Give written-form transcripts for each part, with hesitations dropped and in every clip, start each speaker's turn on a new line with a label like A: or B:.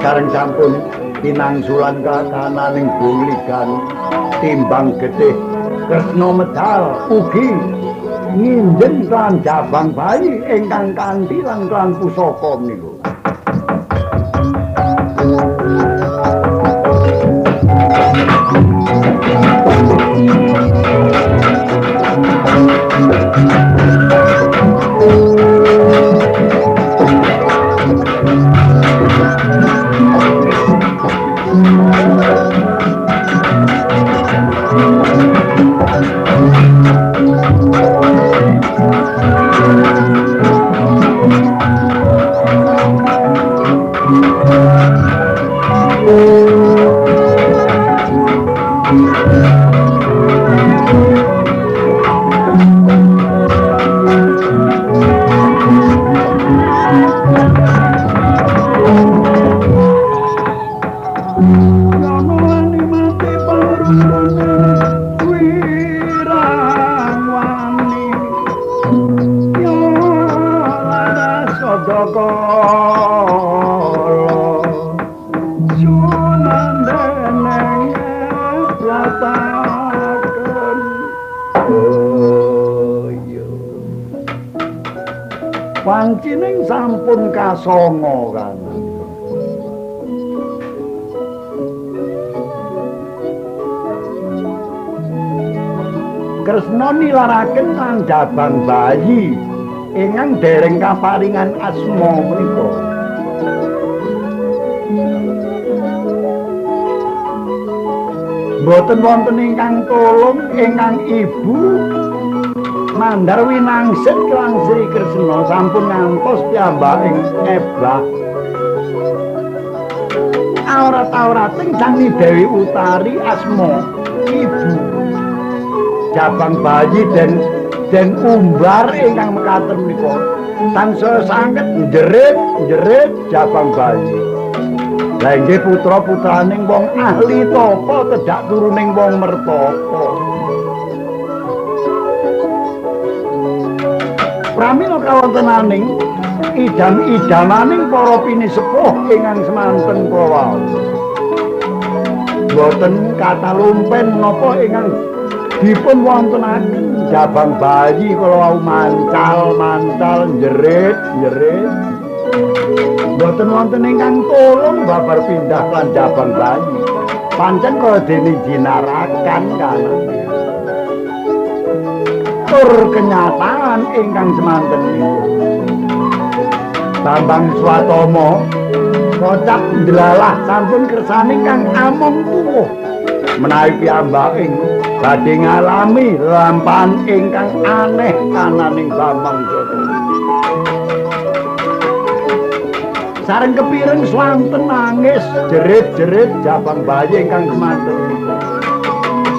A: Sekarang sampun pinangsulan kakananing bungligan timbang getih Kresna medal ugi nginjen lan jabang bayi ingkang kanthi lan pusaka niku. Wancining sampun kasongo kan. Kresna nilaraken lan jabang bayi ingkang dereng kaparingan asma menika. Boten wonten ingkang tulung ingkang ibu Mandar winangsit kelang Sri Kresna sampun ngantos piyambaking ebah. Aurat-aurating Sang Dewi Utari asma ibu. Jabang bayi den umbar ingkang mekaten menika. Tansaya sanget jerit jabang bayi. Lah inggih putra-putraning wong ahli tapa tedak turuning wong mertapa. Pramila kawontenaning idam-idamaning para pinisepuh ingkang semanten kala. Boten katalumpen napa ingkang dipun wontenaken jabang bayi kala mancal jerit. Boten wonten ingkang tulung babar pindah lan jabang bayi. Pancen kaya dene jinarakan kana. Tur kenyataan ingkang semanten niku. Bambang Swatama kocap ndelalah sampun kersane kang among tuwuh menawi piyambaking badhe ngalami lampahan ingkang aneh kananing Bambang Swatama. Sareng kepireng swanten nangis jerit jabang bayi ingkang semanten niku.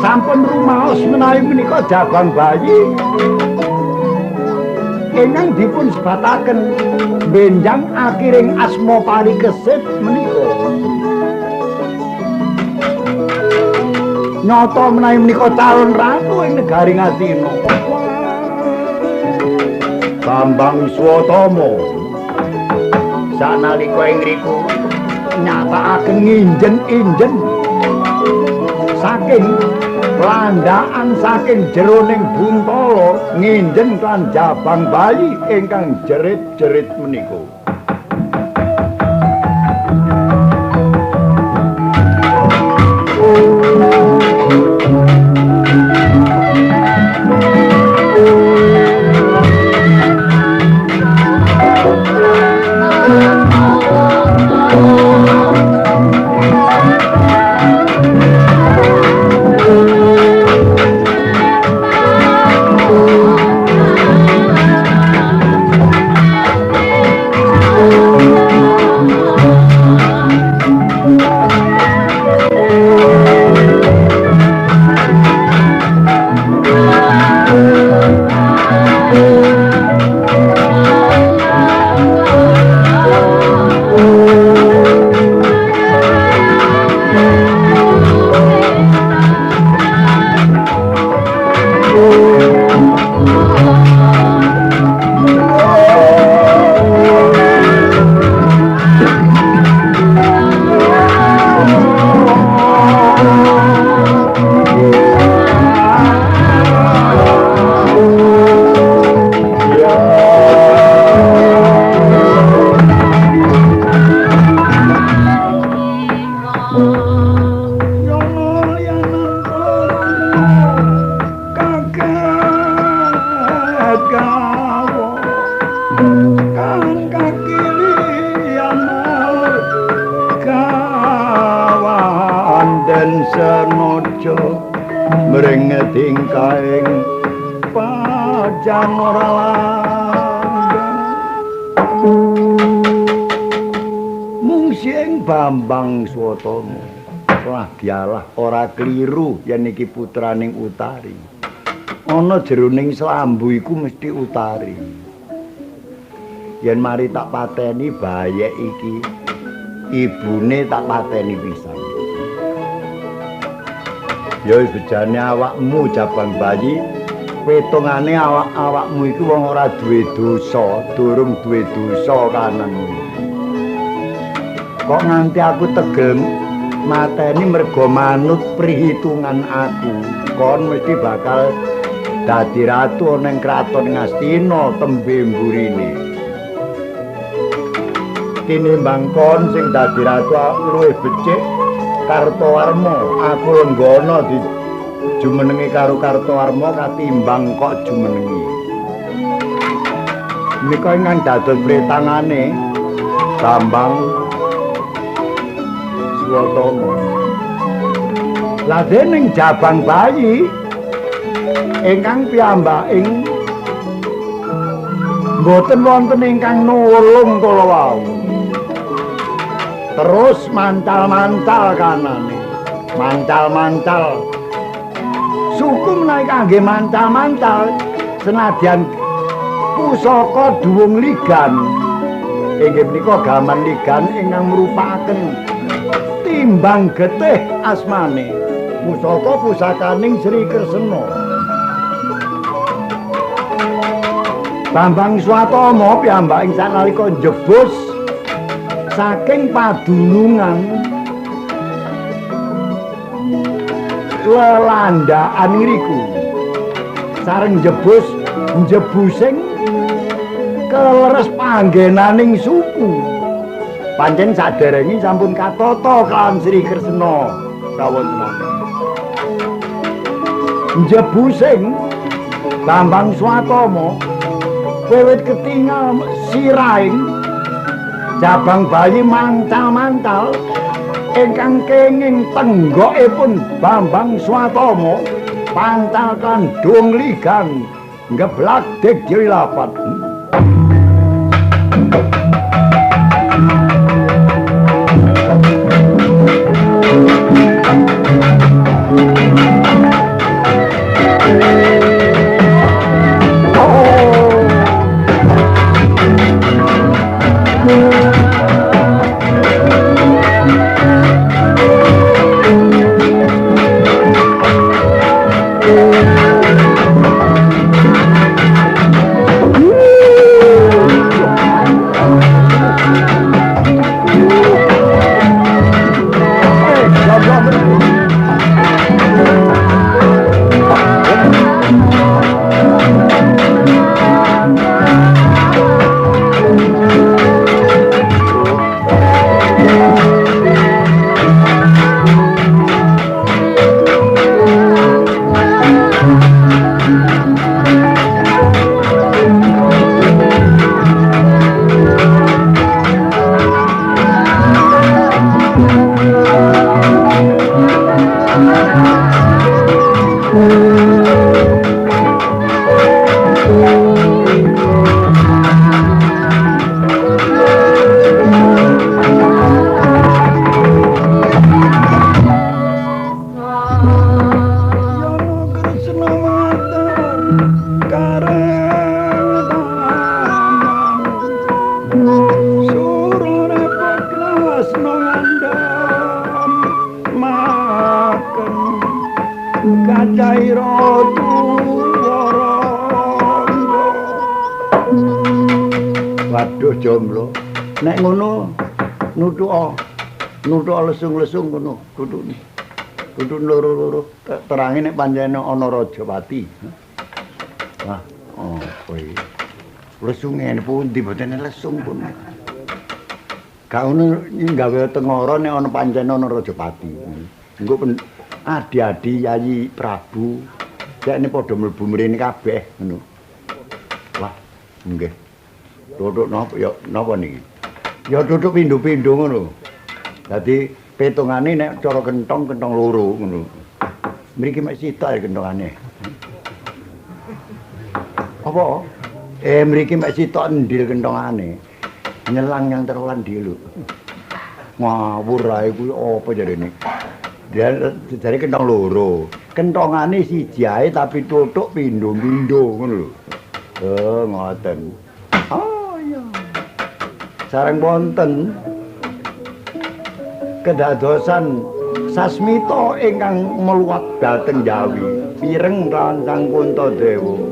A: Sampun rumaos menawi menika jabang bayi ingkang dipun sebataken benjang akiring asma parikesit menika. Nyata menawi menika calon ratu ing negari Ngastina. Bambang Swatama sanalika ing ngriku nyatakaken nginjen-injen saking landaan saking jeroning Buntala nginjen kan jabang bayi ingkang jerit-jerit menika. den senojo mrengeting kaing pajan ora mung sing Bambang Swatama ora dialah ora kliru yen iki putraning Utari ana jeroning slambu iku mesti Utari yen mari tak pateni bayek iki ibune tak pateni pisan ya wis bejane awakmu Jabang Bayi wetongane awakmu iku wong ora duwe dosa durung duwe dosa kanan kok nganti aku tegel mateni mergo manut perhitungan aku kon mesti bakal dadi ratu ning kraton Ngastina tembe mburine tinimbang kon sing dadi ratu luwih becik Kartowarma aku lenggono di jumenengi karo Kartowarma katimbang kok jumenengi nika ingkang dados pritangane Bambang Swatama lah dening Jabang Bayi ingkang piyambaking mboten wonten ingkang nulung kala wau terus mancal-mancal kanane mancal-mancal suku menawi kangge mancal-mancal senadyan pusaka duwung ligan inggih menika gaman ligan ingkang merupaken timbang getih asmane pusaka pusakaning Sri Kresna Bambang Swatama piyambaking sanalika njebus saking padunungan lelandaan ngriku sareng njebusing keleres panggenaning suku pancen saderenge sampun katata kelawan Sri Kresna kawontenan njebusing Bambang Swatama wiwit ketingal siraing Jabang Bayi mancal-mancal ingkang kenging tenggokipun Bambang Swatama pancal kandung ligan ngeblak Degdewi Lapat Waduh jomblo nek ngono nuthuk lesung-lesung ngono kudu loro-loro terangi nek pancen ana Rajapati wah kowe lesunge pundi mboten lesung pun gak ono gawe tengara nek ana pancen ana Rajapati engko adi-adi Yayi Prabu yakne padha mlebu mrene kabeh ngono wah nggih duduk napa ya napa niki ya duduk pindho-pindho ngono dadi Petungane nek cara kentong loro ngono. Mriki mek sitok kentongane. Apa? Mriki mek sitok ndil kentongane. Nyelang yang terulan ndi lho. Ngawur ae kuwi apa jarene? Dia jare kentong loro. Kentongane siji ae tapi tutuk pindho-pindho ngono lho. Oh, ngoten. Oh iya. Sareng wonten kedadosan sasmita ingkang meluwat dhateng Jawi, pireng kelawan Sang Puntadewa.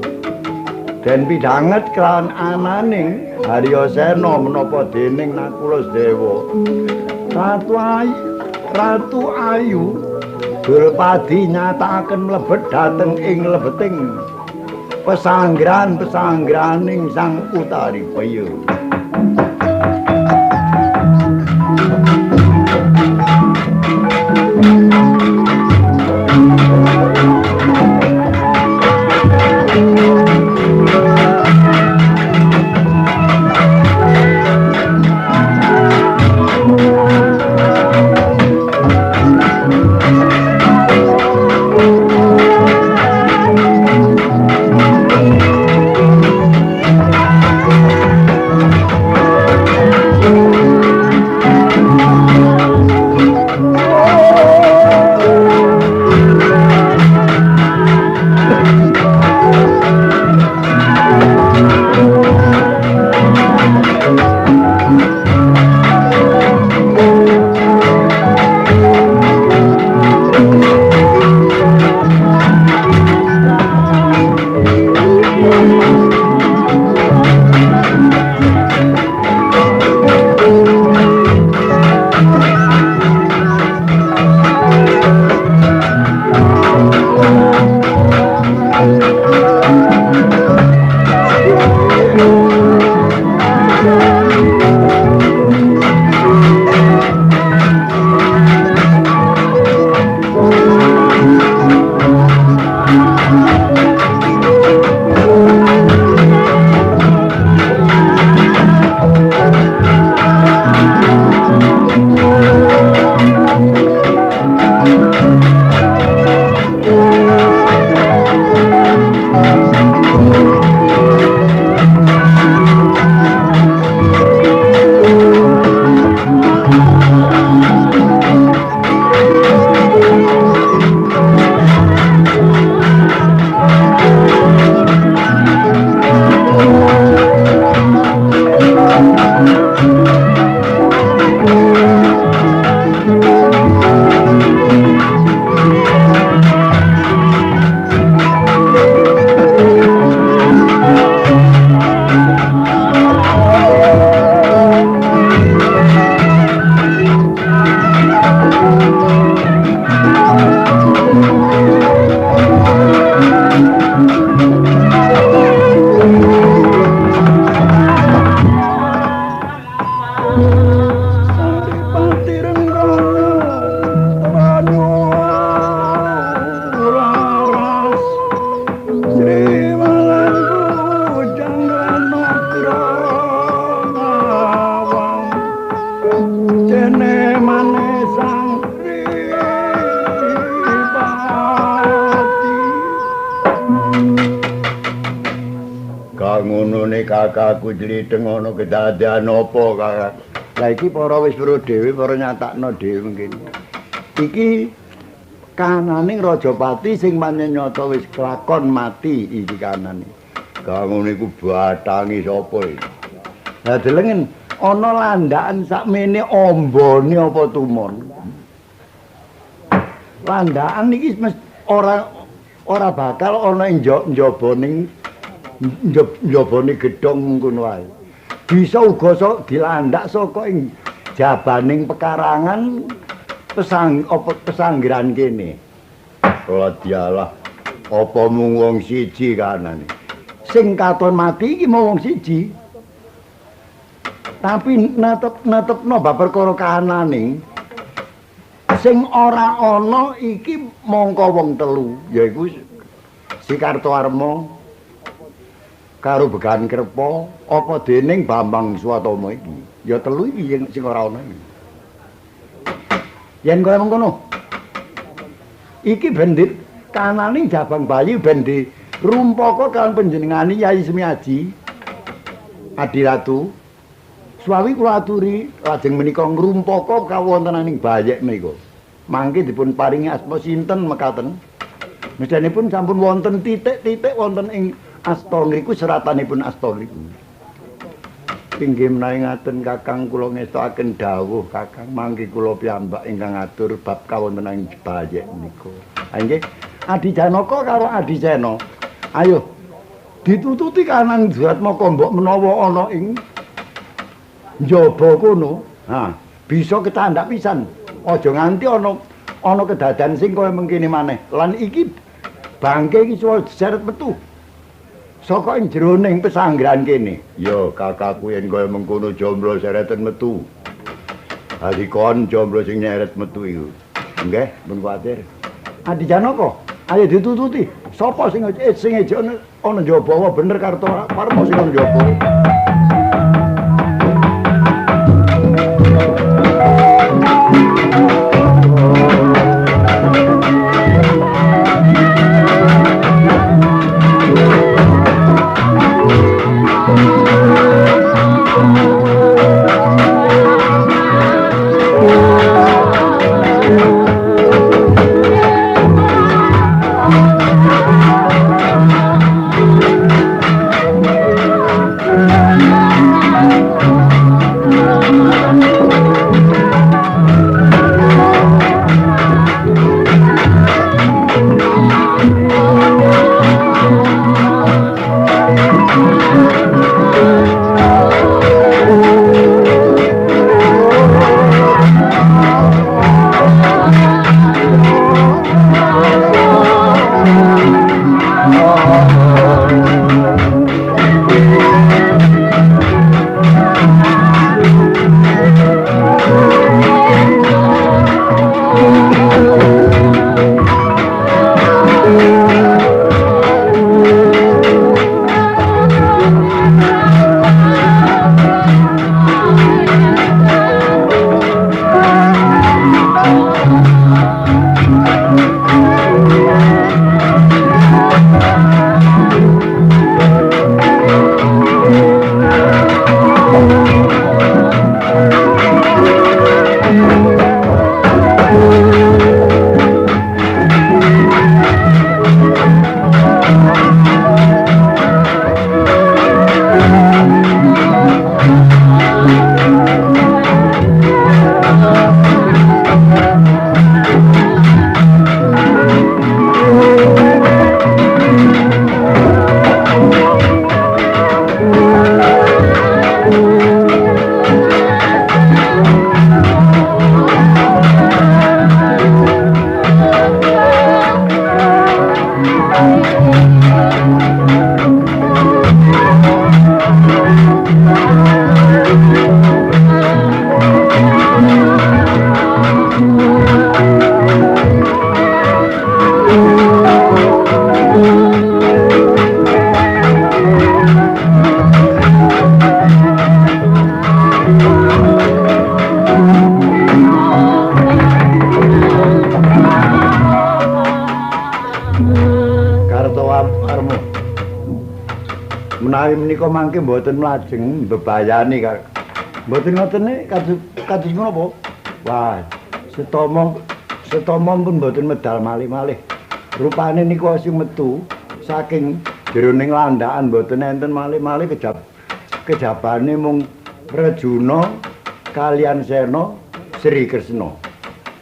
A: Den pidhanget kelawan ananing Haryasena menapa dening Nakulasdewa. Ratu Ayu Dulpadi nyatakaken mlebet dhateng ing lebeting pesanggraning Sang Utaripaya. Kakakku jlitheng ana kedadian apa kakak. Lah iki para wis weruh dhewe para nyatakno dhewe mungkin. Iki kananing Rajapati sing pancen nyata wis kelakon mati iki kanane. Kangon iku batangi sapa iki? Lah delengen ana landakan sakmene ambane apa tumon. Landakan iki ora bakal ana ing njabaning njabane gedhong ngono wae. Bisa uga dilandak saka ing jabaning pekarangan pesanggrahan kene. Ora dialah apa mung wong siji kanane. Sing katon mati iki mung wong siji. Tapi netepno bab perkara kahanane sing ora ana iki mangka wong telu, yaiku Sikartoarma karo Began Krepa apa dening Bambang Swatama iki. Ya telu iki sing ora ana iki. Yen kaya mengkono. Iki ben kananing Jabang Bayi ben rumpaka kalian panjenengani Yai Semiaji Adiratu. Suwi kula aturi lajeng menika ngrumpaka kawontenaning bayek menika. Mangke dipun paringi asma sinten mekaten. Medanipun sampun wonten titik-titik wonten ing asta ngriku seratanipun asta ngriku. Pinggih menawi ngaten Kakang kula ngestokaken dawuh Kakang mangke kula piyambak ingkang ngatur bab kawontenaning bayek menika. Ha nggih, Adi Janaka karo Adi Sena. Ayo ditututi kanan Duratmaka mbok menawa ana ing njaba kono. Ha, bisa ketandak pisan. Aja nganti ana kedadan sing kaya mengkene maneh. Lan iki bangke iki suwe diseret metu. Saka ing jroning pesanggrahan kene. Ya kakakku yen kaya mengkono jomblo sereten metu. Adi kon jomblo sing nyeret metu iku. Nggih, mun kuwatir. Adi Janaka, ayo ditututi. Sapa sing ejek ana njaba wae bener karto parmo sing ana njaba. Menawi menika mangke mboten lajeng bebayani mboten ngoten kados menapa? Wah, setama pun mboten medal malih-malih. Rupane niku sing metu saking jroning landakan mboten enten malih-malih kejabane mung Rejuna kalian Sena Sri Kresna.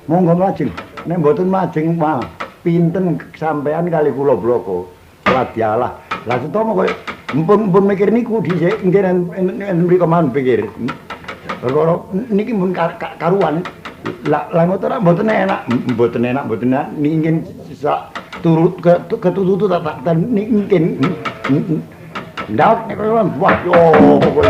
A: Monggo lajeng. Nek mboten lajeng mah pinten sampean kali kula bloko. Wadyalah. Lah setama koyo Mpun mikir niku dhisik nggih mriko mawon pikir. Perkara niki mun karuan. Lah ngoten mboten enak, mboten enak ningin turut ketututu tak ningin. Ndak nek wah yo pokoke.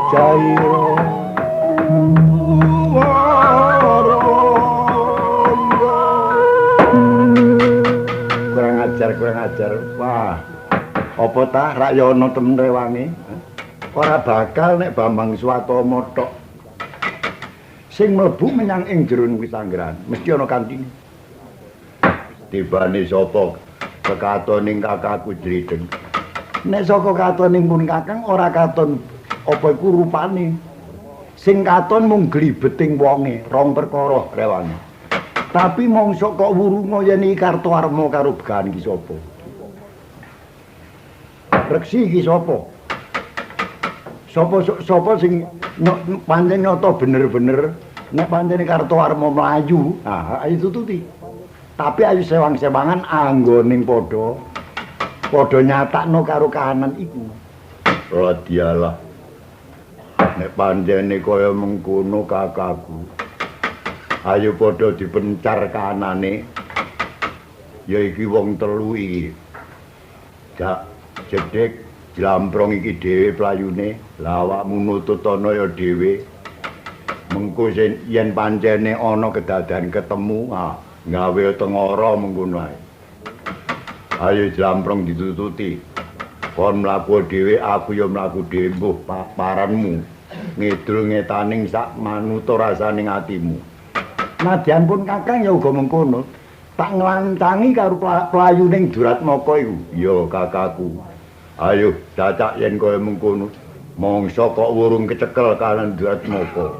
A: Jairo kurang ajar. Wah, apa tah rak ya ana temen rewangi? Ora bakal nek Bambang Swatama tok sing mlebu menyang ing jero Wisanggrahan, mesti ana kantine. Tibane sapa kekatoning kakakku Jrideng. Nek saka katoning pun Kakang ora katon apa iku rupane. Sing katon mung glibeting wonge, rong perkara rewangi. Tapi mongso kok wurunga yen iki Kartowarma karo Begawan iki sapa? Reksi iki sapa? Sapa sing pancen nyata bener-bener nek pancen Kartowarma mlayu, ayo tututi. Tapi ayo sewang-sewangan anggoning padha nyatakno karo kahanan iku. Radialah. Nek pancene kaya mengkono kakakku. Ayo padha dipencar kahanane. Ya iki wong telu iki. Jak jedhek Jlamprong iki dhewe playune, lah awakmu nututana ya dhewe. Mengko yen pancene ana kedadean ketemu, gawe tengara mengkono ae. Ayo Jlamprong ditututi. Kon mlaku dhewe, aku ya mlaku dhewe, mbuh paranmu. Ngidul ngetaning sak manuta rasaning atimu. Nadyan pun Kakang ya uga mengkono. Tak nglancangi karo playuning Duratmaka iku. Ya kakakku. Ayo cacak yen kaya mengkono. Mongso kok wurung kecekel kalan Duratmaka.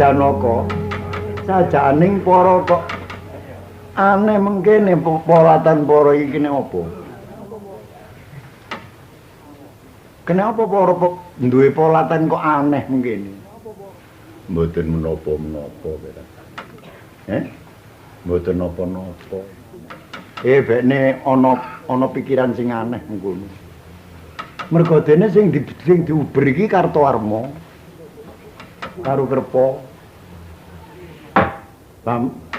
A: Janaka sajaning para kok aneh mengkene polatan para iki nek apa? Kenapa para duwe polatan kok aneh mengkene? Mboten menapa-menapa kira. Mboten napa-napa. Bekne ana pikiran sing aneh mengkono. Mergo dene sing diuber iki Kartowarma. karo Kerpa.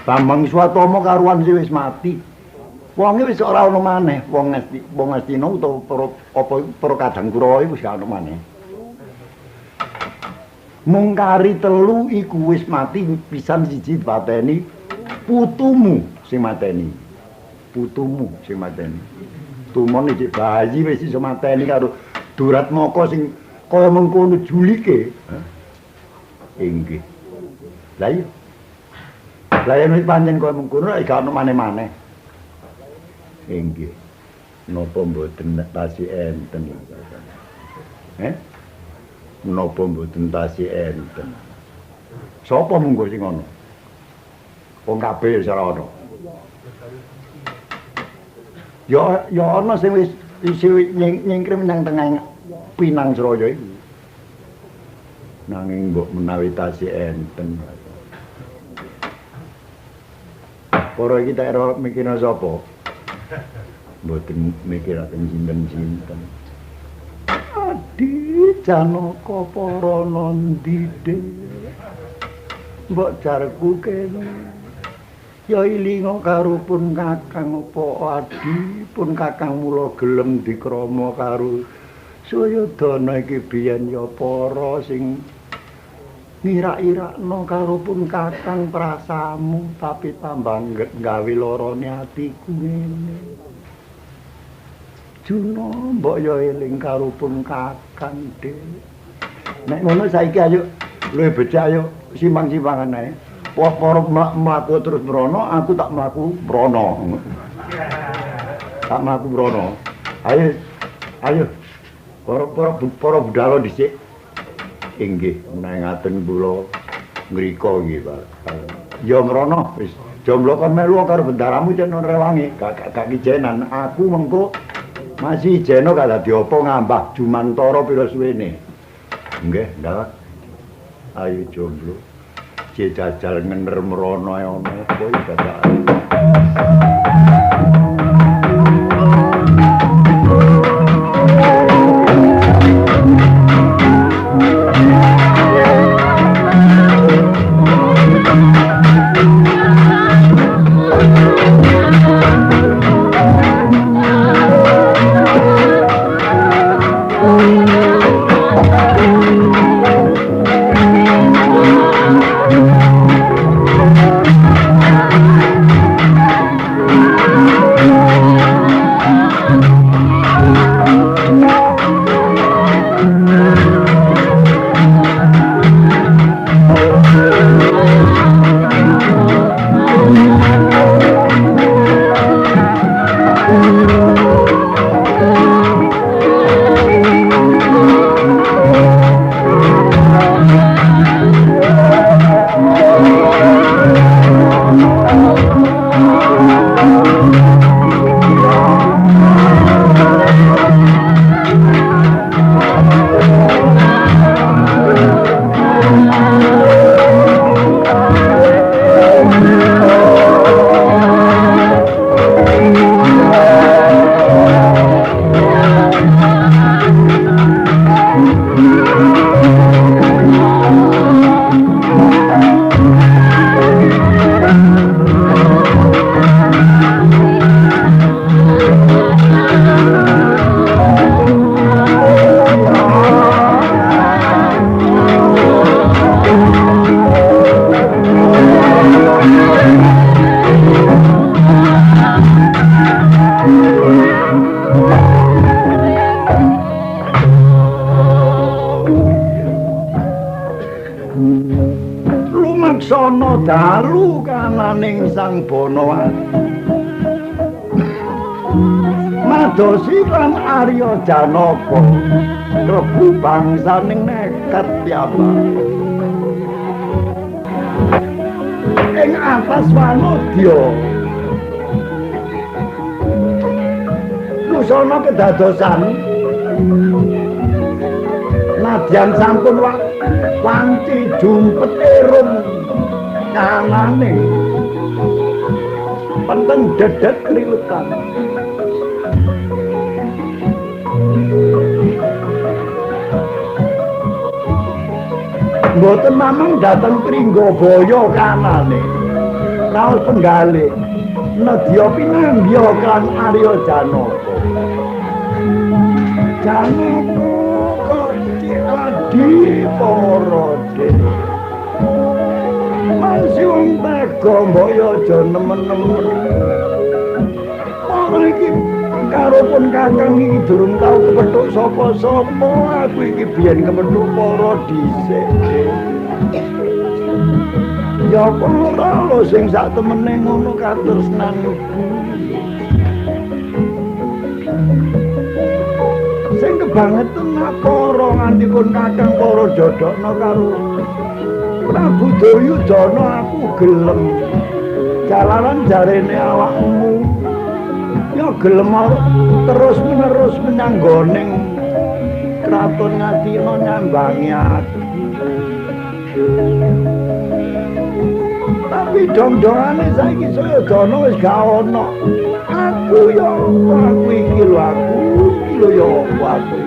A: Bambang Swatama karuan wis mati. Wonge wis ora ana maneh, wong Astina utawa para Kadang Kurawa wis ora ana maneh. Mung kari telu iku wis mati pisan siji dipateni putumu sing mateni. Putumu sing mateni. Tumon iki bayi wis iso mateni karo Duratmaka sing kaya mengkono julike. Inggih. Lah iya. Lah yen wis pancen kaya mengkono iki ana maneh-maneh. Inggih. Napa mboten tasih enten? Napa mboten tasih enten? Sapa munggo sing ngono? Wong kabeh wis ora ana. Ya ana sing wis nyingkrim nang tengah Pinang Sraya iku. Nanging mbok menawi tasih enten. Para iki tak ora mikirna sapa? Mboten mikiraken sinten-sinten. Adi Janaka para nandide. Mbok jarku kene. Ya ilinga karo pun Kakang apa Adi pun Kakang mula gelem dikrama karo Suryodana iki biyen ya para sing ngirak-irakno karo pun Kakang prasamu tapi tambah gawe larane atiku ngene. Juna mbok ya eling karo pun Kakang De. Nek ngono saiki ayo luwih becik ayo simpang-simpangan ae. Wah para mlaku terus mrono, aku tak mlaku mrono. Tak mlaku mrono. Ayo. Para budhalo dhisik. Inggih, menawi ngaten kula ngrika nggih, Pak. Ya mrono wis jomblo kon melu karo bendaramu cek nang rewangi, gak kijenan. Aku mengko masih jeno gak dadi apa ngambah Jumantara pira suwene. Nggih, ndak. Ayo jomblo. Jajal ngener mrono ana apa iki dadak. Lumaksana dalu kananing Sang Banawati. Madosi lan Arya Janaka klebu bangsaning nekat piyambak. Ing atas wanodya Kusana kedadosan nadyan sampun wanci jumpet erum kanane penteng dedet kliwetan. Mboten namung dhateng Pringgabaya kanane. Raos penggalih nedya pinanggya kan Arya Janaka. Janaka adi para dene. Masih wong tega mbok yo aja nemen-nemen. Ora iki karo pun kakang iki durung tau kepethuk sapa-sapa. Aku iki biyen kepethuk para dhisik. Ya ora lho sing sak temene ngono katresnan iku. Sing kebangetan para nganti pun kakang para jodhokna karo Prabu Duryudana aku gelem. Jalaran jarene awakmu ya gelem terus-menerus menyanggoning kraton Ngastina nyambangi aku. Tapi dong-dongane saiki Sayadana wis gak ono. Aku ya aku iki lho aku iki lho ya aku.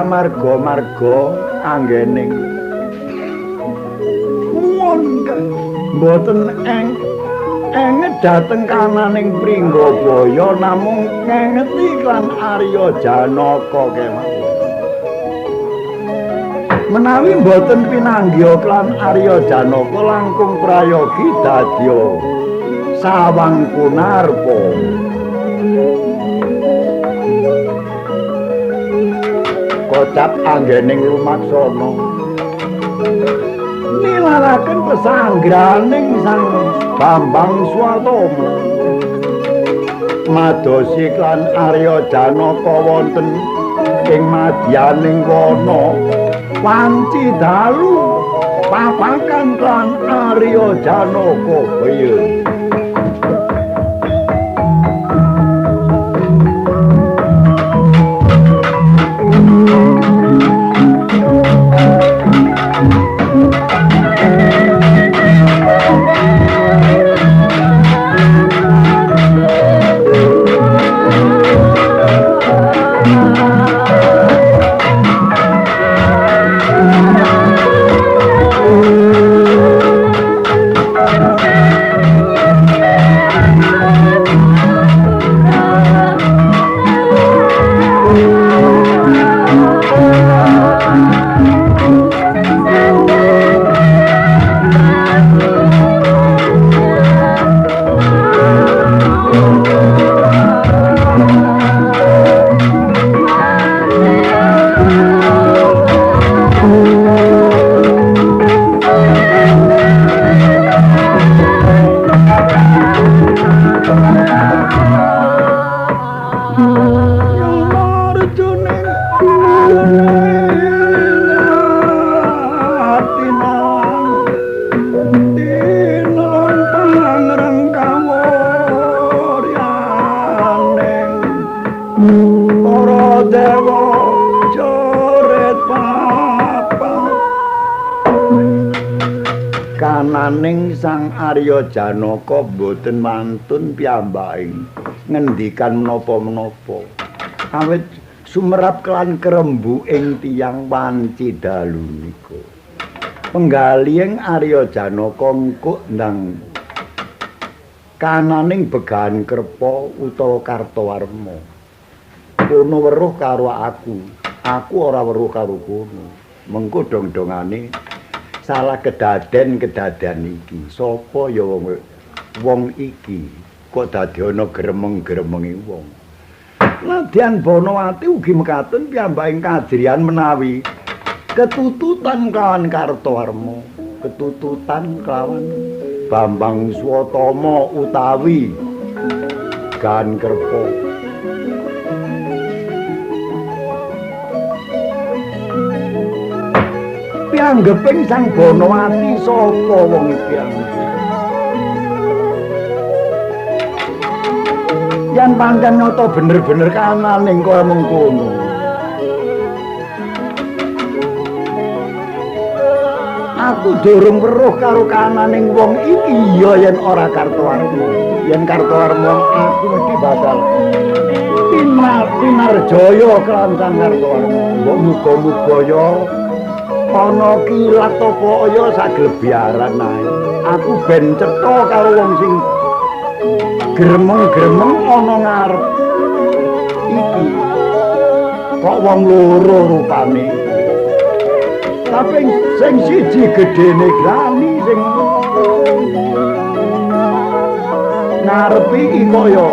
A: Marga-marga anggening muwon mboten enget dhateng kananing Pringgabaya namung ngengeti klan Arya Janaka kemawon. Menawi mboten pinanggya klan Arya Janaka langkung prayogi dadya sawang kunarpa. Kocap anggening lumaksana nilaraken pesanggraning Sang Bambang Swatama madosi klan Arya Janaka wonten ing madyaning wana wanci dalu papakan klan Arya Janaka kaya Nanging Sang Arya Janaka boten mantun piyambaking ngendikan menapa-menapa. Awit sumerap kelan kerembu ing tiyang wanci dalu nika. Penggalihing Arya Janaka engkuk ndang kananing begahan Kerpa utawa Kartawarma. Kono weruh karo aku ora weruh karo kono. Mengko dong-dongane salah kedaden iki. Sapa ya wong iki kok dadi ana gremeng-gremenge wong. Nadyan Banawati ugi mekaten piyambaking kadriyan menawi ketututan kelawan Kartawarma, ketututan kelawan Bambang Swatama utawi Gan Kerpa. Pianggeping Sang Banawati sapa wong iki? Yen pancen nyata bener-bener kananing kaya mengkono. Aku durung weruh karo kananing wong iki ya yen ora Kartawarma. Yen Kartawarma aku mesti bakal pinarjaya kelawan Sang Kartawarma. Mbok muga-muga ya ana kilat apa ya saglebiaran ae. Aku ben cetha karo wong sing gremeng-gremeng ana ngarep iki. Kok wong loro rupane. Tapi sing siji gedene grani sing ngarepi iki kaya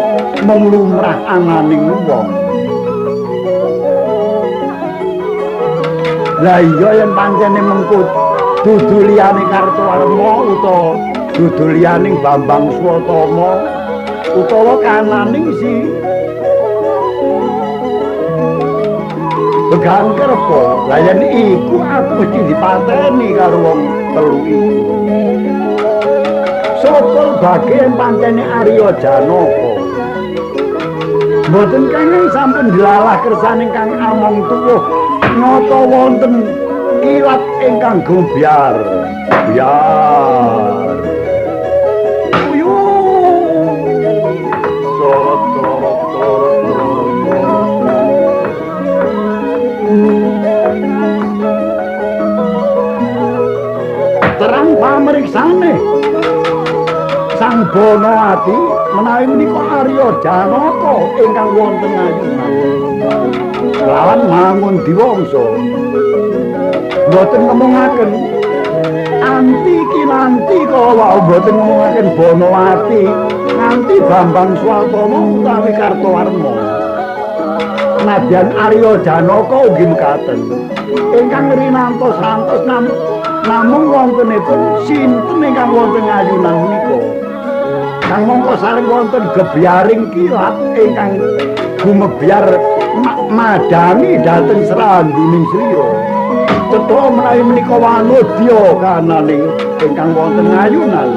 A: mung lumrah ananing wong. Lah iya yen pancene mengko dudu liyane Kartawarma utawa dudu liyaning Bambang Swatama utawa kananing si Begahan Kerpa. Lah yen iku aku mesti dipateni karo wong telu iki. Sapa bagian pancene Arya Janaka. Mboten kenging sampun dilalah kersaning Kang Among Tuwuh nata wonten kilat ingkang gumbyar. Biar. Terang pamriksane Sang Banawati menawi menika Arya Janaka ingkang wonten ayunan lawan mangun diwangsa. Mboten ngomongaken anti kinanti kala wau mboten ngomongaken Banawati nganti Bambang Swatama utawi Kartawarma. Nadyan Arya Janaka ugi mekaten ingkang rinantos rantos namung wontenipun sinten ingkang wonten ayunan menika. Kang mongko saling wonten gebyaring kilat ingkang gumebyar madani dhateng sranduning sriya. Cetha menawi menika wanodya kananing ingkang wonten ayunan.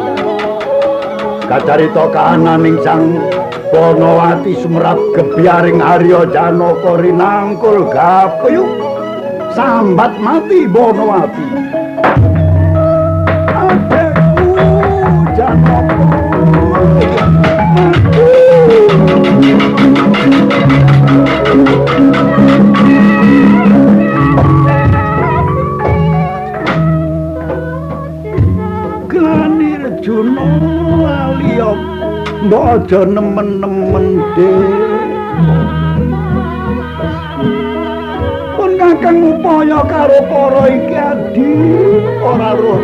A: Kacarita kananing Sang Banawati sumrap gebyaring Arya Janaka rinangkul gapyuk sambat mati Banawati. Adekku Janaka Glanir Juna liya mbok aja nemen-nemen pun kakang upaya karo para iki adi ora roh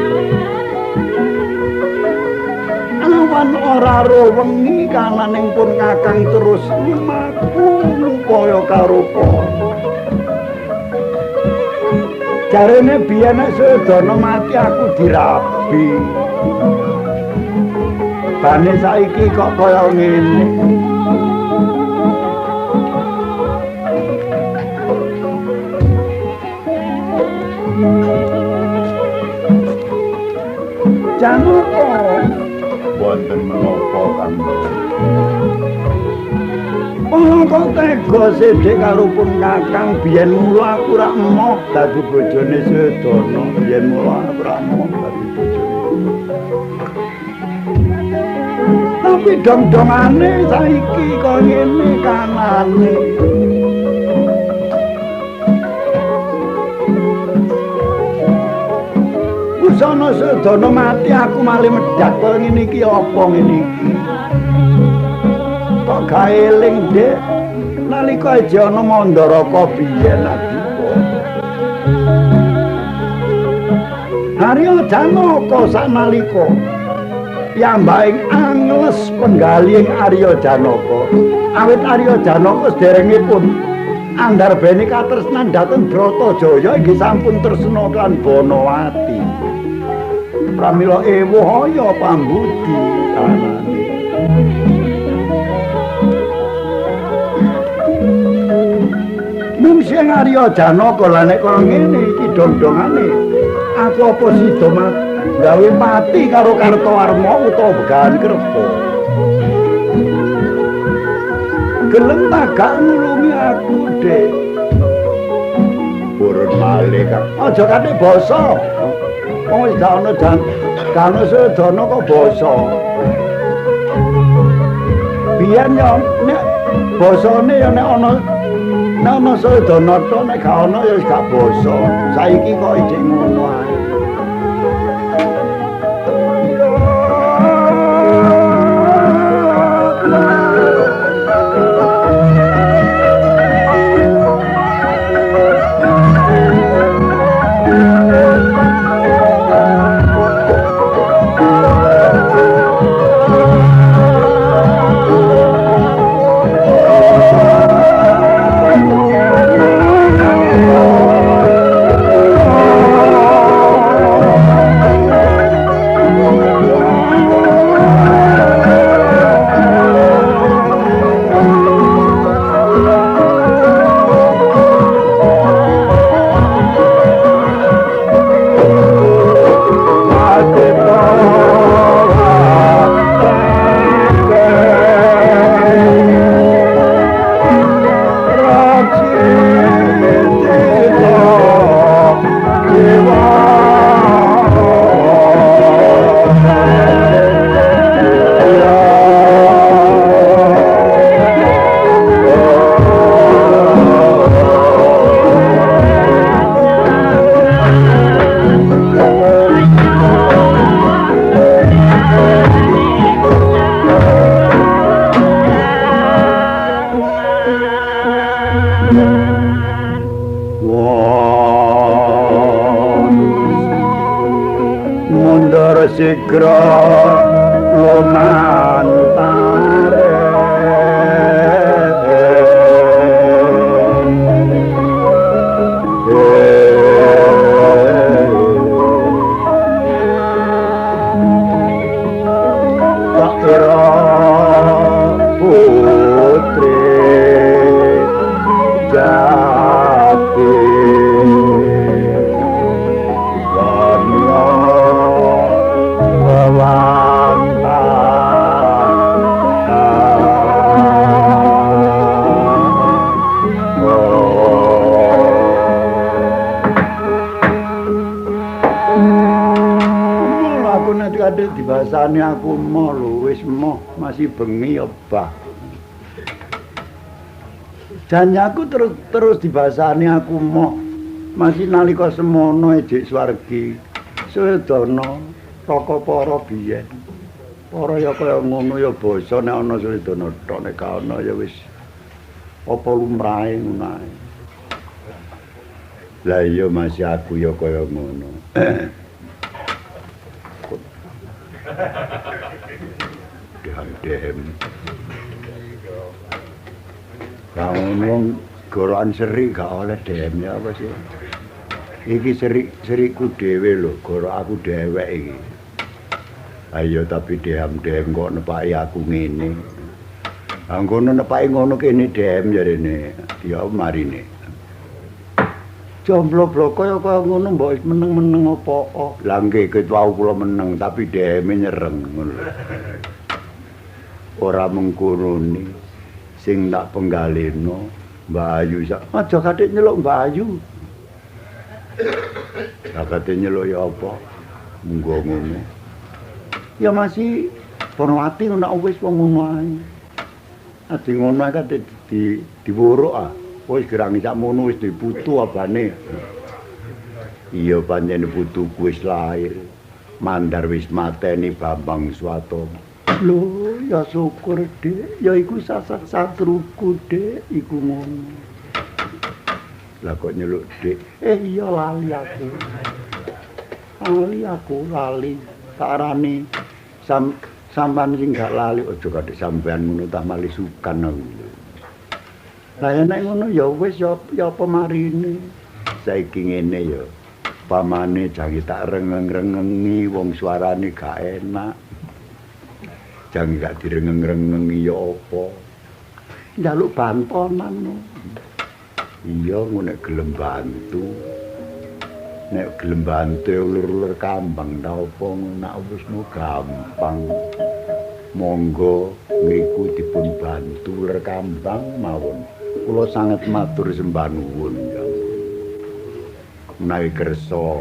A: awan ora roh wengi kananing pun kakang terus lumaku upaya karo para jarene biyen nek sedana mati aku dirabi bane saiki kok kaya ngene. Janaka wonten menapa Kang? Kok tega sithik karo pun Kakang biyen mula aku ra emoh dadi bojone sedana biyen mula aku ra emoh dadi bojone. Tapi dong-dongane saiki kok ngene kanane. Busana sedana mati aku malih medhak kok ngene iki apa ngene iki. Kok gawe eling, Dik. Nalika aja ana Mandaraka biyen Adipa. Arya Janaka sanalika piyambaking angles penggaling Arya Janaka. Awit Arya Janaka sederengipun andarbeni katresnan dhateng Bratajaya inggih sampun tresna kan Banawati. Pramila ewuhaya pambudi anane. Mung sing Arya Janaka lan nek kaya ngene iki dong-dongane. Aku apa sida gawe mati karo Kartowarma utawa Begawan Krepa. Gelem tagak nulungi aku, Dik. Purun malih kak. Aja kate basa. Wong wis gak ana sedana kok basa. Biyen yo nek basane yo nek ana sedana tok nek gak ana ya wis gak basa. Saiki kok ijek ngono ae. Sigra lumantare Takira putri jati kadek dibasani aku mau lho wis moh masih bengi ya bah. Janjaku terus dibasani aku moh masih nalika semono ejek swargi. Sedana toko para biyen. Para ya kaya ngono ya basa nek ana sedana tok nek ka ana ya wis apa lumrahe ngono ae. Lah iya masih aku ya kaya ngono. Dem. Wong gorokan seri gak oleh dem ya apa sih? Iki seriku dhewe lho, goro aku dhewek iki. Ayo tapi dem kok nepaki aku ngene. Anggono nepaki ngono kene dem jarene. Ya marine. Jomblo bloko ya kaya ngono mbok wis meneng-meneng apa. Lah nggih ket wau kula meneng tapi deme nyereng ngono. Ora mengkuruni sing tak penggaleno Mbak Ayu aja kathik nyeluk Mbak Ayu. Lah kathik nyeluk ya apa? Munggo ngono. Ya masih Panawati nek wis wong ngono ae. Ati ngono ae kan diwuruk ah. Wis gerangi sakmono wis diputu abane. Iya pancen putuku wis lair. Mandar wis mateni Bambang Swatama. Lho, ya syukur, Dik. Ya iku satruku, Dik, iku ngono. Lah kok nyeluk, Dik. Iya lali aku. Lali. Tak arani sampean sing gak lali aja kadek sampean ngono tah mali sukan aku. Lah nek ngono ya wis ya apa marine. Saiki ngene ya. Pamane jange tak rengeng-rengengi wong suarane gak enak. Jange gak direngeng-rengengi ya apa. Njaluk bantonan. Iya ngono nek gelem bantu. Nek gelem bantu ulur-ulur kambang ta apa nek wis gampang. Monggo niku dipun bantu ulur kambang mawon. Kula sanget matur sembah nuwun ya. Menawi kersa.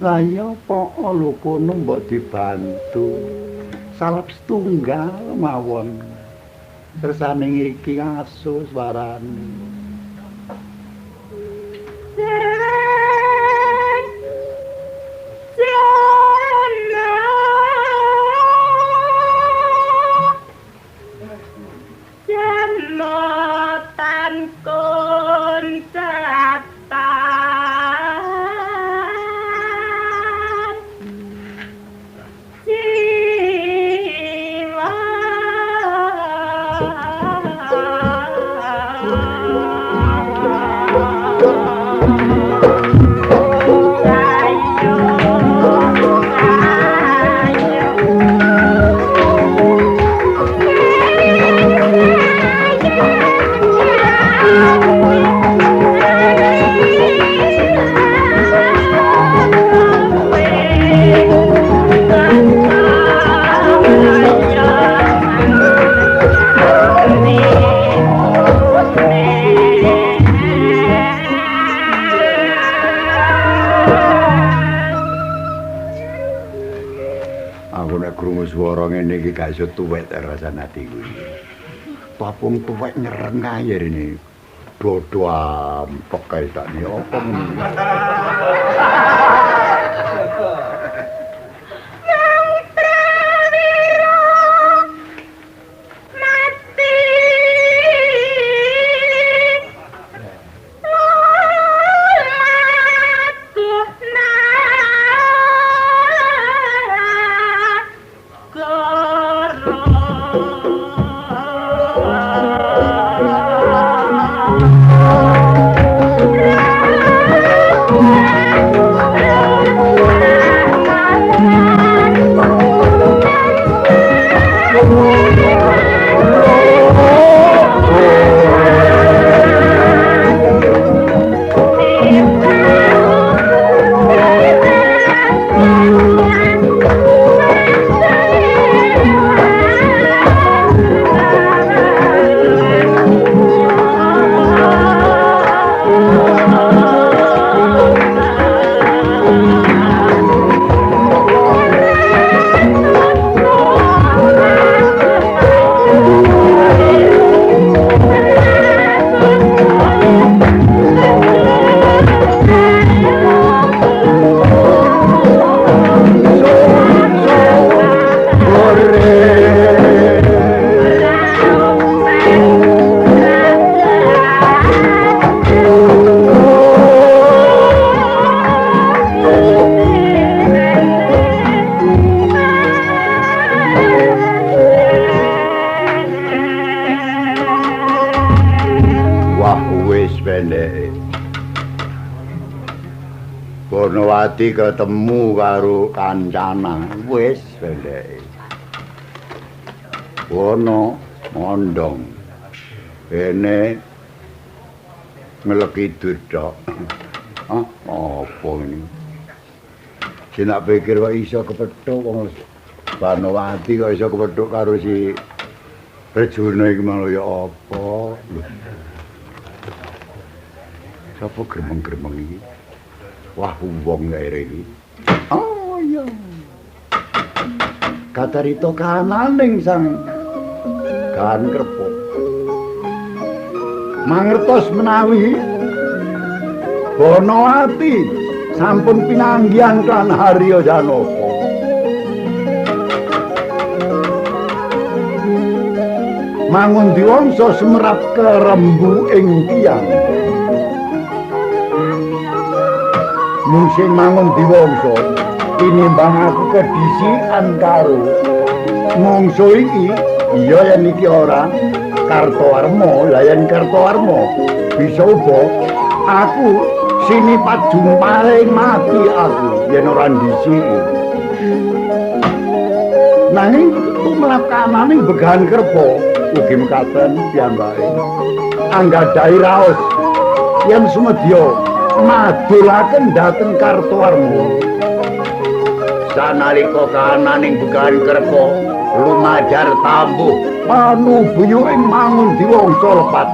A: Lah ya apa lho kono mbok dibantu. Salap setunggal mawon. Kersane iki asus warane. Gak iso tuwek rasane atiku iki. Papung tuwek nyereng kae rene. Dodo ampek kae sakne apa ngono. Purnawati ketemu karo kancana wis pendek. Wono mondong. Ene ngeleki tok. Hah, apa ini? Sinak pikir kok iso kepethuk wong Purnawati kok iso kepethuk karo si Rejuna iki malah ya apa? Sapa gremeng-gremeng iki? Wah, wong gaere iki. Oh iya. kacarita kananing sang Gahan Kerpa. Mangertos menawi Banawati sampun pinanggihan kan Harya Janaka. Mangun diwangsa semerap kerembu ing tiyang. Mung sing mangun diwangsa tinimbang aku kedhisikan karo mungsu iki. Iya yen iki ora Kartowarma, lah yen Kartowarma bisa uga aku sinipat jumparing mati aku yen ora ndhisiki. Nanging tumrap kananing Begahan Kerpa ugi mekaten piyambake anggadhahi raos yen sumedya madulaken dhateng Kartowarma. Sanalika kananing Begahan Kerpa lumajar tambuh panubuyu ing mangun diwangsa lepat.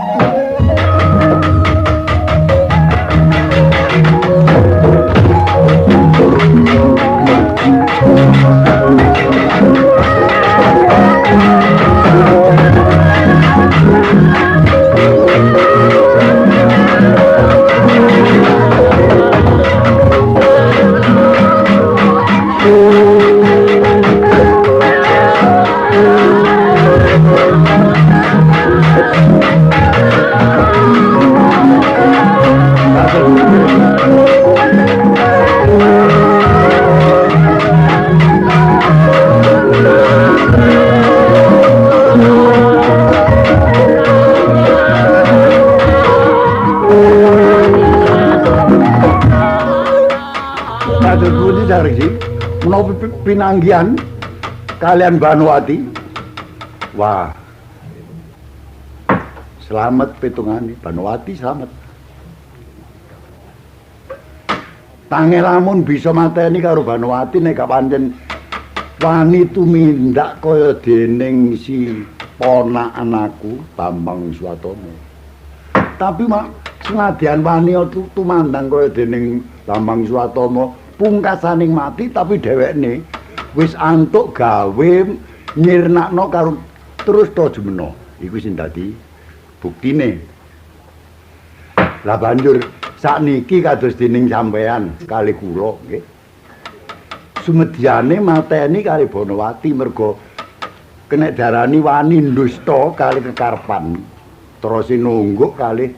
A: Menapa pinanggihan kalian Banawati? Wah. Selamat pitungane Banawati, selamat. Tangelamun bisa mateni karo Banawati nek gak pancen wani tumindak kaya dening si ponakan aku Bambang Swatama. Tapi mak senadyan wani tumandang kaya dening Bambang Swatama pungkasaning mati tapi dhewekne wis antuk gawe nyirnakno karo terus to jemena. Iku sing dadi buktine. Lah banjur sakniki kados dening sampean kali kula nggih. Sumedyane mateni kali Banawati merga kena darani wani ndusta kali kekarepan. Terus nungguk kali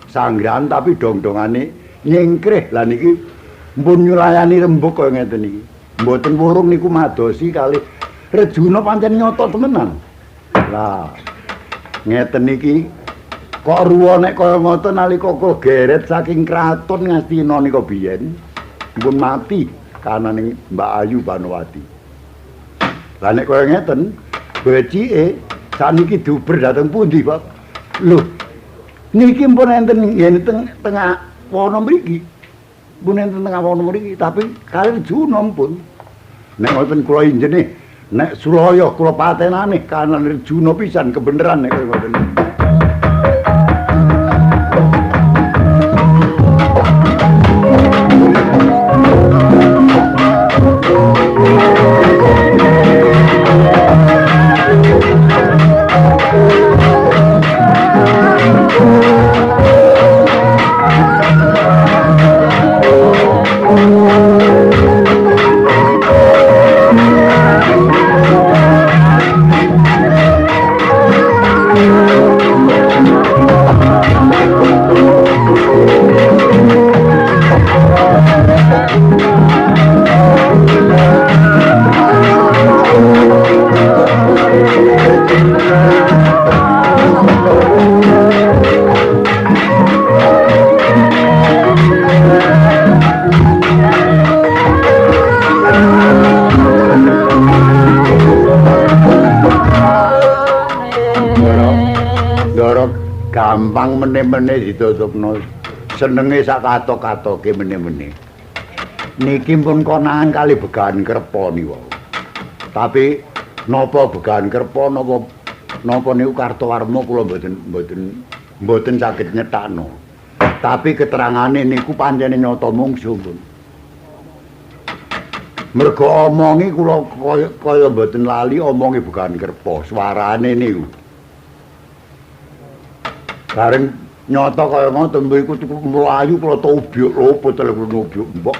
A: sanggrahan tapi dong-dongane nyengkreh. Lah niki mpun nyulayani rembug kaya ngeten iki. Mboten wurung niku madosi kali Rejuna pancen nyata temenan. Lah ngeten iki kok ruwa nek kaya ngoten nalika kula geret saking kraton Ngastina nika biyen mpun mati kananing Mbak Ayu Banawati. Lah nek kaya ngeten becike saniki diuber dhateng pundi, Pak? Lho, niki mpun enten yen tengah wana mriki. Pun enten tengah wana mriki, tapi kali Rejuna pun. Nek ngoten kula injene, nek Suraya kula patenane kanan Rejuna pisan kebeneran nek kaya ngoten. Gampang meneh-meneh ditutupno senenge sak katok-katoke meneh-meneh. Niki pun konangan kali Begahan Kerpa niku. Tapi napa Begahan Kerpa napa niku Kartowarma kula mboten saged nyetakno. Tapi keterangane niku pancene nyata mungsu pun. Mergo omongi kula kaya mboten lali omongi bukan kerpo, suarane niku. Bareng nyata kaya ngoten iku mlayu kula tobyuk lopo telepon obyuk mbok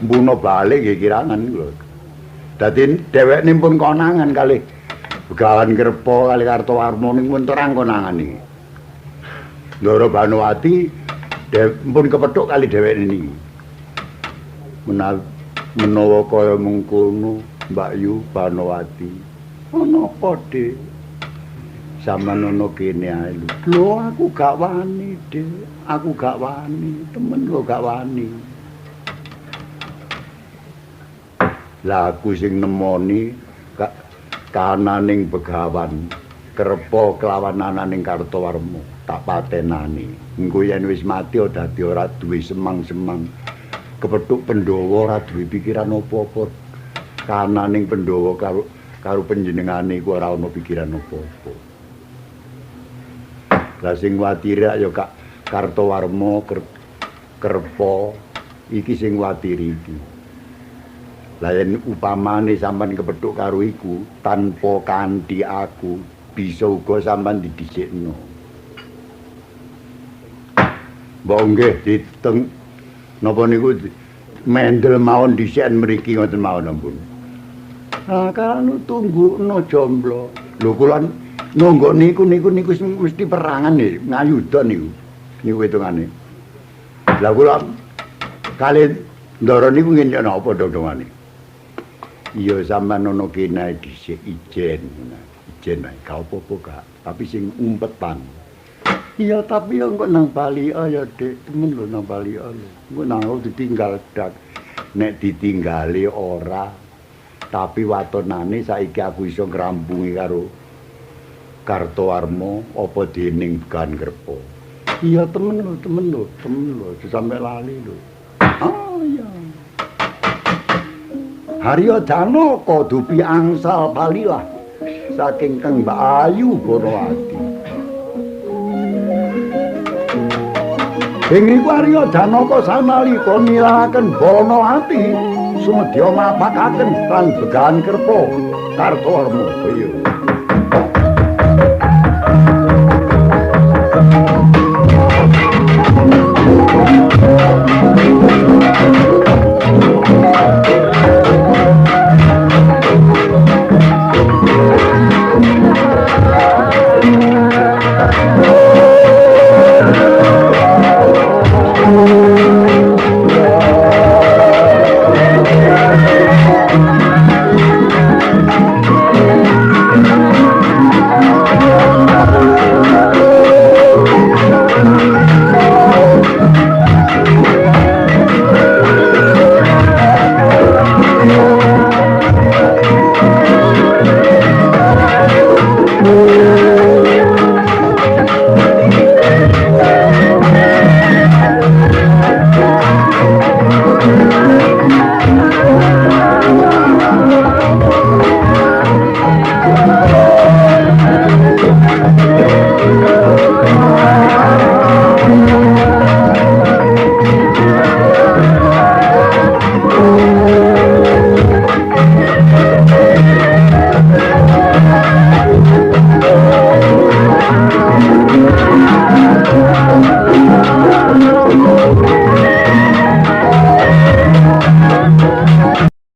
A: mbuno balik nggih kirangan kula. Dadi dheweke pun konangan kalih Begawan Kerpo kali Kartowarma niku pun terang konangan iki. Ndara Banowati pun kepethuk kali dheweke niki. Menawa kaya mengkono Mbak Yu Banowati. Ana apa, Dik? Sampeyan ana kene ae lho. Lho aku gak wani, Dik. Aku gak wani, temen lho gak wani. Lah aku sing nemoni kananing Begawan Kerpo kelawan ananing Kartowarma tak patenani. Engko yen wis mati dadi ora duwe semang-semang. Kepethuk Pandhawa ora duwe pikiran apa-apa. Kananing Pandhawa karo panjenengane iku ora ana pikiran apa-apa. Lah sing watire ya Kak Kartowarma Kerpo iki sing watiri iki. Lah yen upamane sampean kepethuk karo iku tanpa kanthi aku bisa uga sampean didhisikno. Mbok nggih diteng napa niku mendel mawon dhisik mriki ngoten mawon ampun. Ah kan tunggukno jomblo. Lho kula nunggu niku mesti perangan nih ngayuda niku. Niku hitungane. Lah kula kalih ndara niku ngenyek napa dongane. Iya sampean ana kene dhisik ijen. Ijen ae gak apa-apa Kak, tapi sing umpetan. Iya tapi yo engko nang Bali ya Dik, temen lho nang Bali lho. Engko nang ditinggal dak. Nek ditinggali ora. Tapi watonane saiki aku iso ngrampungi karo Kartowarma apa dening Begawan Kerpo. Iya temen lho, sampe lali lho. Oh iya. Harya Janaka dupi angsal balilah saking Kang Mbak Ayu Banowati. Ing iku Arya Janaka sanalika nilaraken Banowati sumedya mapakaken lan Begawan Kerpo Kartowarma. Iya.